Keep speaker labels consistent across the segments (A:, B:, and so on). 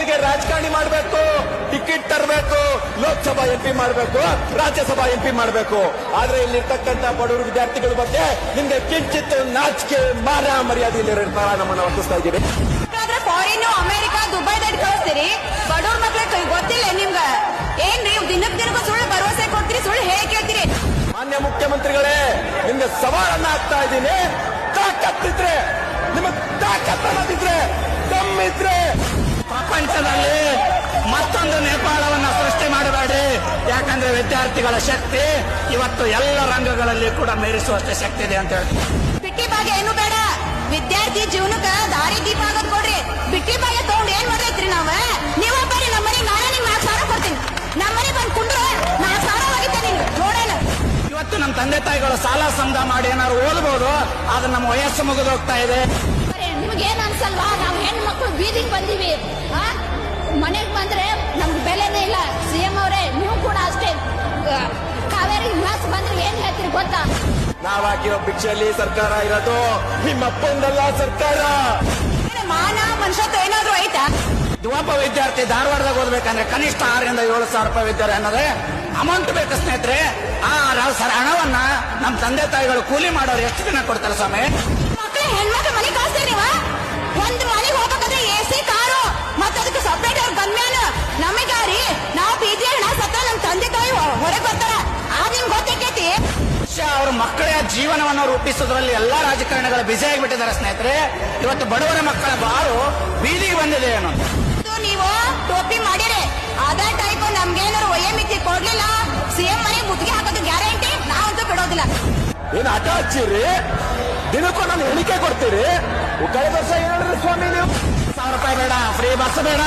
A: ಮಕ್ಕಳಿಗೆ ರಾಜಕಾರಣಿ ಮಾಡಬೇಕು, ಟಿಕೆಟ್ ತರಬೇಕು, ಲೋಕಸಭಾ MP ಮಾಡಬೇಕು, ರಾಜ್ಯಸಭಾ MP ಮಾಡಬೇಕು. ಆದ್ರೆ ಇಲ್ಲಿರ್ತಕ್ಕಂಥ ಬಡವರು ವಿದ್ಯಾರ್ಥಿಗಳ ಬಗ್ಗೆ ನಿಮ್ಗೆ ಕಿಂಚಿತ್ ನಾಚಿಕೆ ಮಾನ ಮರ್ಯಾದೆ ಇಲ್ಲಿರ್ತಾರ ನಮ್ಮನ್ನ ವರ್ತಿಸ್ತಾ ಇದ್ದೀರಿ.
B: ಫಾರಿನ್ ಅಮೆರಿಕ ದುಬೈದಾಗ ಕಳಿಸ್ತೀರಿ, ಬಡವ್ರ ಮಕ್ಳಿಗೆ ಗೊತ್ತಿಲ್ಲ ನಿಮ್ಗ ಏನ್ರಿ? ದಿನಕ್ಕೂ ಸುಳ್ಳು ಭರವಸೆ ಕೊಡ್ತೀರಿ, ಸುಳ್ಳು ಹೇಗೆ ಕೇಳ್ತೀರಿ?
A: ಮಾನ್ಯ ಮುಖ್ಯಮಂತ್ರಿಗಳೇ, ನಿಮ್ಗೆ ಸವಾಲನ್ನ ಹಾಕ್ತಾ ಇದ್ದೀನಿ. ತಾಕತ್ತಿದ್ರೆ, ನಿಮಗ್ ತಾಕತ್ತನ್ನದಿದ್ರೆ, ದಮ್ಮಿದ್ರೆ
C: ಪ್ರಪಂಚದಲ್ಲಿ ಮತ್ತೊಂದು ನೇಪಾಳವನ್ನ ಸೃಷ್ಟಿ ಮಾಡಬೇಡಿ. ಯಾಕಂದ್ರೆ ವಿದ್ಯಾರ್ಥಿಗಳ ಶಕ್ತಿ ಇವತ್ತು ಎಲ್ಲ ರಂಗಗಳಲ್ಲಿ ಕೂಡ ಮೀರಿಸುವಷ್ಟು ಶಕ್ತಿ ಇದೆ ಅಂತ ಹೇಳಿ.
B: ಬಿಟ್ಟಿ ಭಾಗ್ಯ ಏನು ಬೇಡ, ವಿದ್ಯಾರ್ಥಿ ಜೀವನಕ್ಕ ದಾರಿ ದೀಪ ಆಗೋದ್ ಕೊಡ್ರಿ. ಬಿಟ್ಟಿ ಭಾಗ್ಯ ತಗೊಂಡ್ ಏನ್ ಮಾಡೈತ್ರಿ? ನೀವ ಬರ್ರಿ ನಮ್ಮ ಮನೆಗೆ, ನಾನೇ ನಿಮ್ಗೆ 4 ಸಾವಿರ ಕೊಡ್ತೀನಿ. ನಮ್ಮ ಮನೆ ಬಂದ್ ಕುಂಡ್ರೆ 4 ಸಾವಿರ ಹೋಗಿದ್ದೆ ನೀನು ನೋಡೇನ.
C: ಇವತ್ತು ನಮ್ಮ ತಂದೆ ತಾಯಿಗಳು ಸಾಲ ಸಮದ ಮಾಡಿ ಏನಾದ್ರು ಓದಬಹುದು, ಆದ್ರೆ ನಮ್ಮ ವಯಸ್ಸು ಮುಗಿದು ಹೋಗ್ತಾ ಇದೆ.
B: ನಿಮ್ಗೇನ್ ಅನ್ಸಲ್ವಾ? ನಾವು ಹೆಣ್ಣು ಮಕ್ಕಳು ಬೀದಿಗೆ ಬಂದೀವಿ, ಮನೆಗ್ ಬಂದ್ರೆ ನಮ್ಗೆ ಬೆಲೆನೇ ಇಲ್ಲ. CM ಅವರೇ, ನೀವು ಕೂಡ ಅಷ್ಟೇ. ಕಾವೇರಿ ಮಾಸ್ ಬಂದ್ರೆ ಏನ್ ಹೇಳ್ತೀರಿ ಗೊತ್ತಾ?
A: ನಾವ್ ಹಾಕಿರೋ ಭಿಕ್ಷೆಯಲ್ಲಿ ಸರ್ಕಾರ ಇರೋದು, ನಿಮ್ಮಪ್ಪಂದಲ್ಲ ಸರ್ಕಾರ.
B: ಮಾನ ಮನುಷ್ಯತ್ವ ಏನಾದ್ರು ಐತಾ?
C: ಒಬ್ಬ ವಿದ್ಯಾರ್ಥಿ ಧಾರವಾಡದಾಗ ಓದ್ಬೇಕಂದ್ರೆ ಕನಿಷ್ಠ 6 ರಿಂದ 7 ಸಾವಿರ ರೂಪಾಯಿ ವಿದ್ಯಾರ್ಥಿ ಅನ್ನೋದೇ ಅಮೌಂಟ್ ಬೇಕು ಸ್ನೇಹಿತರೆ. ಆ ಹಣವನ್ನ ನಮ್ಮ ತಂದೆ ತಾಯಿಗಳು ಕೂಲಿ ಮಾಡೋರು ಎಷ್ಟು ದಿನ ಕೊಡ್ತಾರೆ ಸ್ವಾಮಿ?
B: ಮಕ್ಕಳು ಹೆಣ್ಮಕ್ಳು ಮನೆ ಕಳಿಸ್ತೀರಿ ನೀವು? ಒಂದ್ ಮನೆಗೆ ಹೋಗ್ಬೇಕಂದ್ರೆ AC ಕಾರು, ಮತ್ತೆ ಅದಕ್ಕೆ ಸಪ್ರೇಟ್ ಅವ್ರ ಗಮ್ಯಾನ. ನಮಗಾರಿ ನಾವು ಬೀದಿ ಹಣ ಸತ್ತ ನಮ್ ತಂದೆ ತಾಯಿ ಹೊರಗೆ ಬರ್ತಾರ, ಆಗ ನಿಮ್ಗೆ ಗೊತ್ತೈತಿ.
C: ಅವ್ರ ಮಕ್ಕಳ ಜೀವನವನ್ನು ರೂಪಿಸೋದ್ರಲ್ಲಿ ಎಲ್ಲಾ ರಾಜಕಾರಣಿಗಳು ಬ್ಯುಸಿ ಆಗಿಬಿಟ್ಟಿದ್ದಾರೆ ಸ್ನೇಹಿತರೆ. ಇವತ್ತು ಬಡವರ ಮಕ್ಕಳ ಬಾರು ಬೀದಿಗೆ ಬಂದಿದೆ ಏನು?
B: ನೀವು ಟೋಪಿ ಮಾಡಿರಿ, ಅದೇ ಟೈಪ್ ನಮ್ಗೇನಾರು ವಯೋಮಿತಿ ಕೊಡ್ಲಿಲ್ಲ, CM ಮನೆ ಮುತ್ತಿಗೆ ಹಾಕೋದು ಗ್ಯಾರಂಟಿ, ನಾವಂತೂ ಬಿಡೋದಿಲ್ಲ.
A: ಏನ್ ಆಟ ಹಚ್ಚಿರಿ? ದಿನಕ್ಕೂ ನಾನು ಎಣಿಕೆ ಕೊಡ್ತೀರಿ. ಕಳೆದ ವರ್ಷ ಹೇಳಿದ್ರಿ ಸ್ವಾಮಿ ನೀವು
C: 1,000 ರೂಪಾಯಿ ಬೇಡ, ಫ್ರೀ ಬಸ್ ಬೇಡ,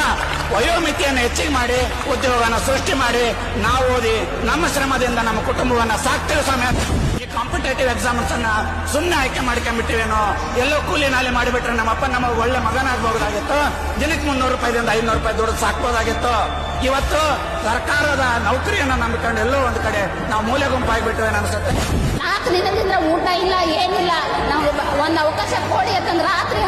C: ವಯೋಮಿತಿಯನ್ನು ಹೆಚ್ಚಿಗೆ ಮಾಡಿ ಉದ್ಯೋಗನ ಸೃಷ್ಟಿ ಮಾಡಿ ನಾವು ಓದಿ ನಮ್ಮ ಶ್ರಮದಿಂದ ನಮ್ಮ ಕುಟುಂಬವನ್ನ ಸಾಕ್ತೇವೆ ಸ್ವಾಮಿ. ಈ ಕಾಂಪಿಟೇಟಿವ್ ಎಕ್ಸಾಮ್ಸ್ ಅನ್ನ ಸುಮ್ಮನೆ ಆಯ್ಕೆ ಮಾಡ್ಕೊಂಡ್ಬಿಟ್ಟಿವೇನೋ, ಎಲ್ಲೋ ಕೂಲಿ ನಾಲಿ ಮಾಡಿಬಿಟ್ರೆ ನಮ್ಮಪ್ಪ ನಮಗೆ ಒಳ್ಳೆ ಮಗನಾಗಬಹುದಾಗಿತ್ತು. ದಿನಕ್ಕೆ 300 ರೂಪಾಯಿದಿಂದ 500 ರೂಪಾಯಿ ದುಡ್ಡು ಸಾಕ್ಬೋದಾಗಿತ್ತು. ಇವತ್ತು ಸರ್ಕಾರದ ನೌಕರಿಯನ್ನ ನಂಬಿಕೊಂಡು ಎಲ್ಲೋ ಒಂದ್ ಕಡೆ ನಾವು ಮೂಲೆ ಗುಂಪಾಗಿಬಿಟ್ಟಿವೆ ಅನ್ಸುತ್ತೆ.
B: 4 ದಿನದಿಂದ ಊಟ ಇಲ್ಲ, ಏನಿಲ್ಲ. ನಾವು ಒಂದ್ ಅವಕಾಶ ಕೊಡಿ ಅಂತಂದ್ರೆ ರಾತ್ರಿ